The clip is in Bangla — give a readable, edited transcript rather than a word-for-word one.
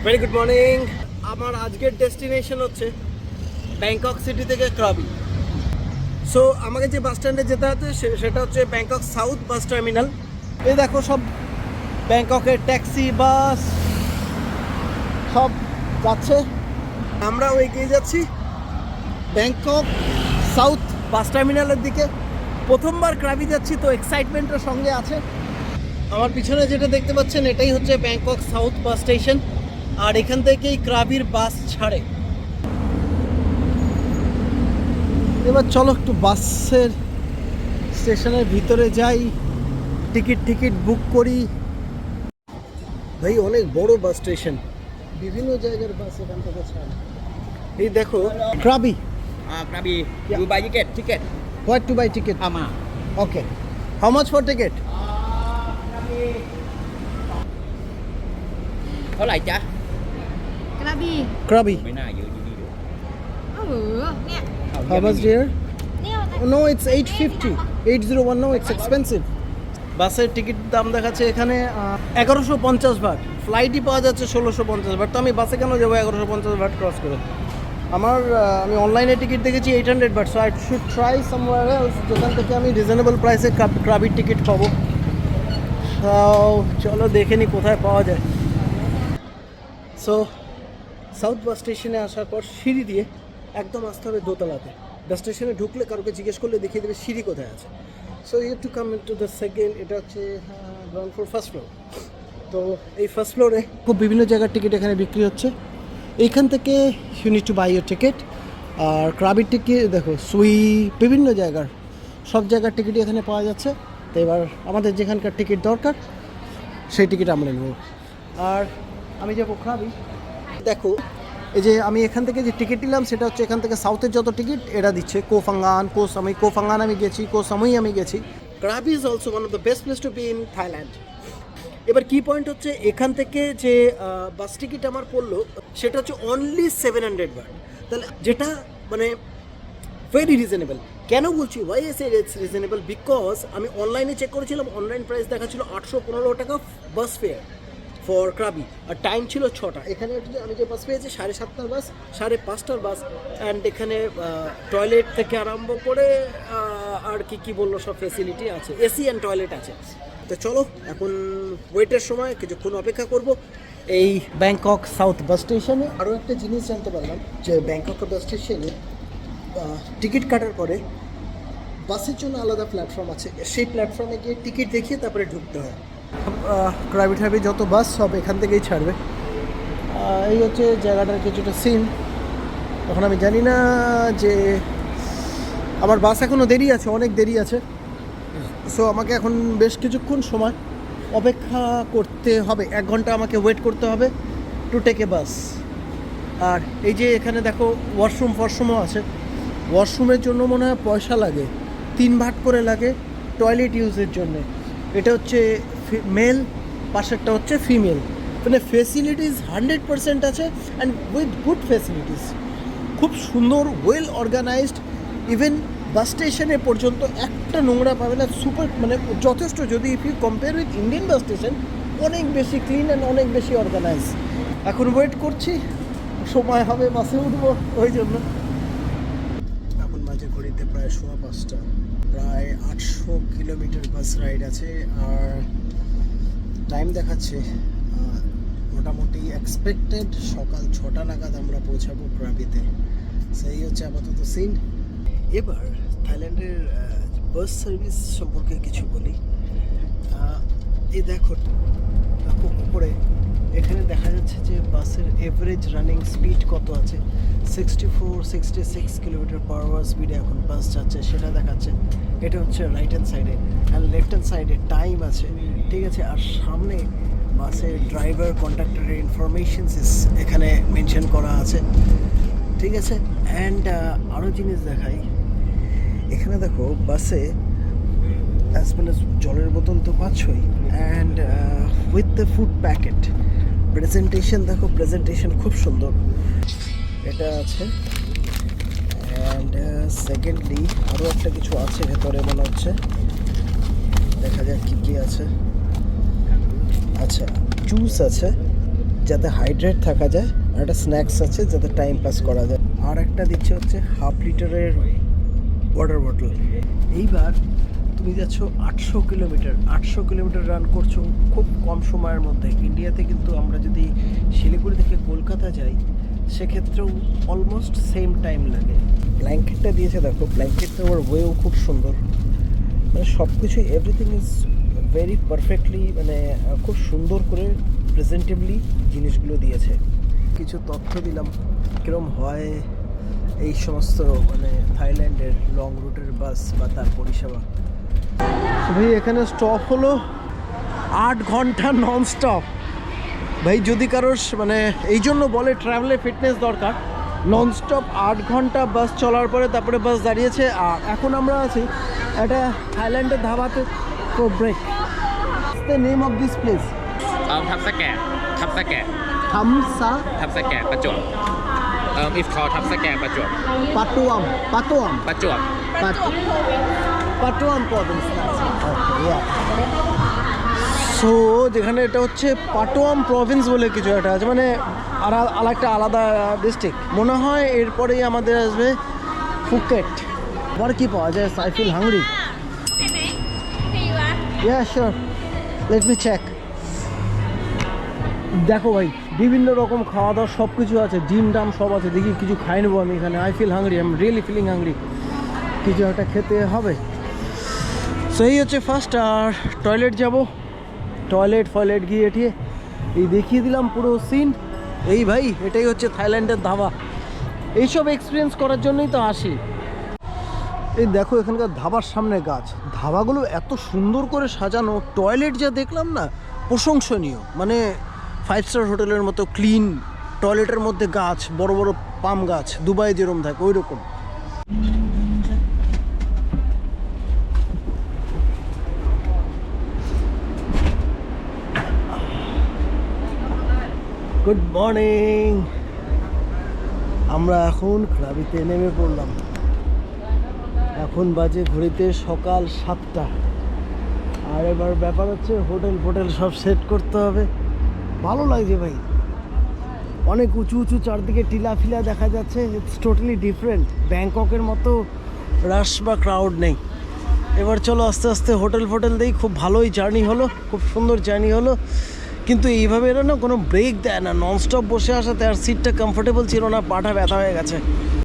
Very good morning. আমার আজকের ডেস্টিনেশন হচ্ছে ব্যাংকক সিটি থেকে ক্রাবি। সো আমাকে যে বাস স্ট্যান্ডে যেতে হচ্ছে সেটা হচ্ছে ব্যাংকক সাউথ বাস টার্মিনাল। এই দেখো সব ব্যাংককের ট্যাক্সি বাস সব যাচ্ছে, আমরাও এগিয়ে যাচ্ছি ব্যাংকক সাউথ বাস টার্মিনালের দিকে। প্রথমবার ক্রাবি যাচ্ছি তো এক্সাইটমেন্টের সঙ্গে আছে। আমার পিছনে যেটা দেখতে পাচ্ছেন এটাই হচ্ছে ব্যাংকক সাউথ বাস স্টেশন, আর এখান থেকেই ক্রাবির বাস ছাড়ে। এবার চলো একটু বাসের স্টেশনের ভিতরে যাই, টিকিট বুক করি। ভাই অনেক বড় বাস স্টেশন, বিভিন্ন জায়গার বাস এখান থেকে ছাড়ে। এই দেখো Krabi. Krabi, Yeah. you buy ticket. What to by ticket? Ama. Okay, how much for ticket? Có lại cha? Krabi. Krabi. Mấy nào dự đi được? Nè. How much dear? Neo. No, it's 850. 801. No, it's expensive. বাসের টিকিট দাম দেখাচ্ছে এখানে 1150 বাট। ফ্লাইটই পাওয়া যাচ্ছে 1650 বাট। তো আমি বাসে কেন যাবো 1150 বাট ক্রস করে? আমি অনলাইনে টিকিট দেখেছি 800 but. So I should try somewhere else যেখান থেকে আমি রিজনেবল প্রাইসে ক্রাবির টিকিট পাবো। চলো দেখে নি কোথায় পাওয়া যায়। সো সাউথ বাস স্টেশনে আসার পর সিঁড়ি দিয়ে একদম আসতে হবে দোতলাতে। বাস স্টেশনে ঢুকলে কারোকে জিজ্ঞেস করলে দেখিয়ে দেবে সিঁড়ি কোথায় আছে। So you to come into the second, এটা হচ্ছে গ্রাউন্ড ফ্লোর, ফার্স্ট ফ্লোর। তো এই ফার্স্ট ফ্লোরে খুব বিভিন্ন জায়গার টিকিট এখানে বিক্রি হচ্ছে। এইখান থেকে you need to buy your ticket. আর ক্রাবির টিকিট দেখো সুই, বিভিন্ন জায়গার সব জায়গার টিকিটই এখানে পাওয়া যাচ্ছে। তো এবার আমাদের যেখানকার টিকিট দরকার সেই টিকিট আমরা নেব। আর আমি যাবো ক্রাবি। দেখো এই যে আমি এখান থেকে যে টিকিট নিলাম সেটা হচ্ছে এখান থেকে সাউথের যত টিকিট এরা দিচ্ছে। কোফাঙ্গান আমি গেছি, কো সামুই আমি গেছি। Krabi is also one of the best place to be in Thailand. এবার কি পয়েন্ট হচ্ছে এখান থেকে যে বাস টিকিট আমার পড়লো সেটা হচ্ছে অনলি 700 বাট। তাহলে যেটা মানে ভেরি রিজনেবল। কেন বলছি why is it's reasonable? Because আমি অনলাইনে চেক করেছিলাম, অনলাইন প্রাইস দেখাচ্ছিল 815 টাকা বাস ফেয়ার ফর ক্রাবি, আর টাইম ছিল 6টা। এখানে আমি যে বাস পেয়েছি 7:30টার বাস, 5:30টার বাস। অ্যান্ড এখানে টয়লেট থেকে আরম্ভ করে আর কি বললো সব ফেসিলিটি আছে, এসি অ্যান্ড টয়লেট আছে। তো চলো এখন ওয়েটের সময় কিছুক্ষণ অপেক্ষা করব এই ব্যাংকক সাউথ বাস স্টেশনে। আরও একটা জিনিস জানতে পারলাম যে ব্যাংকক বাস স্টেশনে টিকিট কাটার পরে বাসের জন্য আলাদা প্ল্যাটফর্ম আছে, সেই প্ল্যাটফর্মে গিয়ে টিকিট দেখিয়ে তারপরে ঢুকতে হয়। ক্রাবি যত বাস সব এখান থেকেই ছাড়বে। এই হচ্ছে জায়গাটার কিছুটা সিন। তখন আমি জানি না যে আমার বাস এখনও দেরি আছে, অনেক দেরি আছে। সো আমাকে এখন বেশ কিছুক্ষণ সময় অপেক্ষা করতে হবে, 1 ঘন্টা আমাকে ওয়েট করতে হবে টু টেক এ বাস। আর এই যে এখানে দেখো ওয়াশরুমও আছে। ওয়াশরুমের জন্য মনে হয় পয়সা লাগে, 3 ভাট করে লাগে টয়লেট ইউজের জন্যে। এটা হচ্ছে মেল, পাশেরটা হচ্ছে ফিমেল। মানে ফেসিলিটিস 100% আছে অ্যান্ড উইথ গুড ফেসিলিটিস। খুব সুন্দর, ওয়েল অর্গানাইজড। ইভেন বাস স্টেশনে পর্যন্ত একটা নোংরা পাবে না। সুপার মানে যথেষ্ট, যদি if you compare with Indian bus station অনেক বেশি ক্লিন অ্যান্ড অনেক বেশি অর্গানাইজ। এখন ওয়েট করছি, সময় হবে বাসে উঠবো ওই জন্য। এখন মাঝে ঘড়িতে প্রায় 5:15, প্রায় 800 কিলোমিটার বাস রাইড আছে। আর টাইম দেখাচ্ছে মোটামুটি এক্সপেক্টেড সকাল 6টা নাগাদ আমরা পৌঁছাবো ক্রাবিতে। সেই হচ্ছে আপাতত সিন। এবার থাইল্যান্ডের বাস সার্ভিস সম্পর্কে কিছু বলি। এই দেখো উপরে এখানে দেখা যাচ্ছে যে বাসের এভারেজ রানিং স্পিড কত আছে। 64-66 কিলোমিটার পার আওয়ার স্পিডে এখন বাস যাচ্ছে, সেটা দেখাচ্ছে। এটা হচ্ছে রাইট হ্যান্ড সাইডে, অ্যান্ড লেফট হ্যান্ড সাইডে টাইম আছে, ঠিক আছে। আর সামনে বাসের ড্রাইভার কন্ডাক্টরের ইনফরমেশনস এখানে মেনশন করা আছে, ঠিক আছে। অ্যান্ড আরও জিনিস দেখাই, এখানে দেখো বাসে অ্যাজ ওয়েল অ্যাজ জলের বোতল তো পাচ্ছই, and with the food packet. Presentation দেখো, প্রেজেন্টেশন খুব সুন্দর এটা আছে। অ্যান্ড সেকেন্ডলি আরও একটা কিছু আছে ভেতরে মনে হচ্ছে, দেখা যাক কী কী আছে। আচ্ছা, জুস আছে, যাতে হাইড্রেট থাকা যায়, আর একটা স্ন্যাক্স আছে যাতে টাইম পাস করা যায়, আর একটা দিচ্ছে হচ্ছে 1/2 লিটারের ওয়াটার বটল। এইবার তুমি যাচ্ছ 800 কিলোমিটার রান করছো খুব কম সময়ের মধ্যে। ইন্ডিয়াতে কিন্তু আমরা যদি শিলিগুড়ি থেকে কলকাতা যাই সেক্ষেত্রেও অলমোস্ট সেম টাইম লাগে। ব্ল্যাঙ্কেটটা দিয়েছে দেখো, ব্ল্যাঙ্কেটটা ওর ওয়েও খুব সুন্দর, মানে সব কিছু এভরিথিং ইজ ভেরি পারফেক্টলি, মানে খুব সুন্দর করে প্রেজেন্টেবলি জিনিসগুলো দিয়েছে। কিছু তথ্য দিলাম কীরকম হয় এই সমস্ত মানে থাইল্যান্ডের লং রুটের বাস বা তার পরিষেবা। ভাই এখানে স্টপ হলো 8 ঘন্টা নন স্টপ। ভাই যদি কারোর মানে এই জন্য বলে ট্রাভেলে ফিটনেস দরকার, নন স্টপ 8 ঘন্টা বাস চলার পরে তারপরে বাস দাঁড়িয়েছে। আর এখন আমরা আছি একটা থাইল্যান্ডের ধাবাতে for break. The name of this place? Thap Sake. Thap Sake. থামসা Thap Sake. Prachuap. It's called Thap Sake Prachuap. পাটোয়াম। Prachuap. পাটোয়াম প্রভিন্স। সো যেখানে এটা হচ্ছে পাটোয়াম প্রভিন্স বলে কিছু একটা আছে, মানে আর একটা আলাদা ডিস্ট্রিক্ট মনে হয়। এরপরেই আমাদের আসবে ফুকেট। আবার কি পাওয়া যায়? I feel hungry. Yeah sure, let me check. দেখো ভাই বিভিন্ন রকম খাওয়া দাওয়া সব কিছু আছে, ডিম ডাম সব আছে। দেখি কিছু খাই নেবো আমি এখানে। I feel hungry, I am really feeling hungry. কিছু একটা খেতে হবে। সেই হচ্ছে ফার্স্ট। আর টয়লেট যাব, টয়লেট গিয়ে এটিয়ে এই দেখিয়ে দিলাম পুরো সিন। এই ভাই এটাই হচ্ছে থাইল্যান্ডের ধাবা। এইসব এক্সপিরিয়েন্স করার জন্যই তো আসি। এই দেখো এখানকার ধাবার সামনে গাছ, ধাবাগুলো এত সুন্দর করে সাজানো। টয়লেট যা দেখলাম না, প্রশংসনীয়, মানে 5 স্টার হোটেলের মতো ক্লিন। টয়লেটের মধ্যে গাছ, বড় বড় পাম গাছ, দুবাই যেরকম থাকে ওই রকম। Good morning. আমরা এখন ক্রাবিতে নেমে পড়লাম। এখন বাজে ঘড়িতে সকাল 7টা। আর এবার ব্যাপার হচ্ছে হোটেল সব সেট করতে হবে। ভালো লাগছে ভাই, অনেক উঁচু চারদিকে টিলা ফিলা দেখা যাচ্ছে। It's totally different. ব্যাংককের মতো রাশ বা ক্রাউড নেই। এবার চলো আস্তে আস্তে হোটেল দেই। খুব ভালোই জার্নি হলো, খুব সুন্দর জার্নি হলো। কিন্তু এইভাবে এরা না কোনো ব্রেক দেয় না, ননস্টপ বসে আসাতে আর সিটটা কমফোর্টেবল ছিল না, পাটা ব্যথা হয়ে গেছে।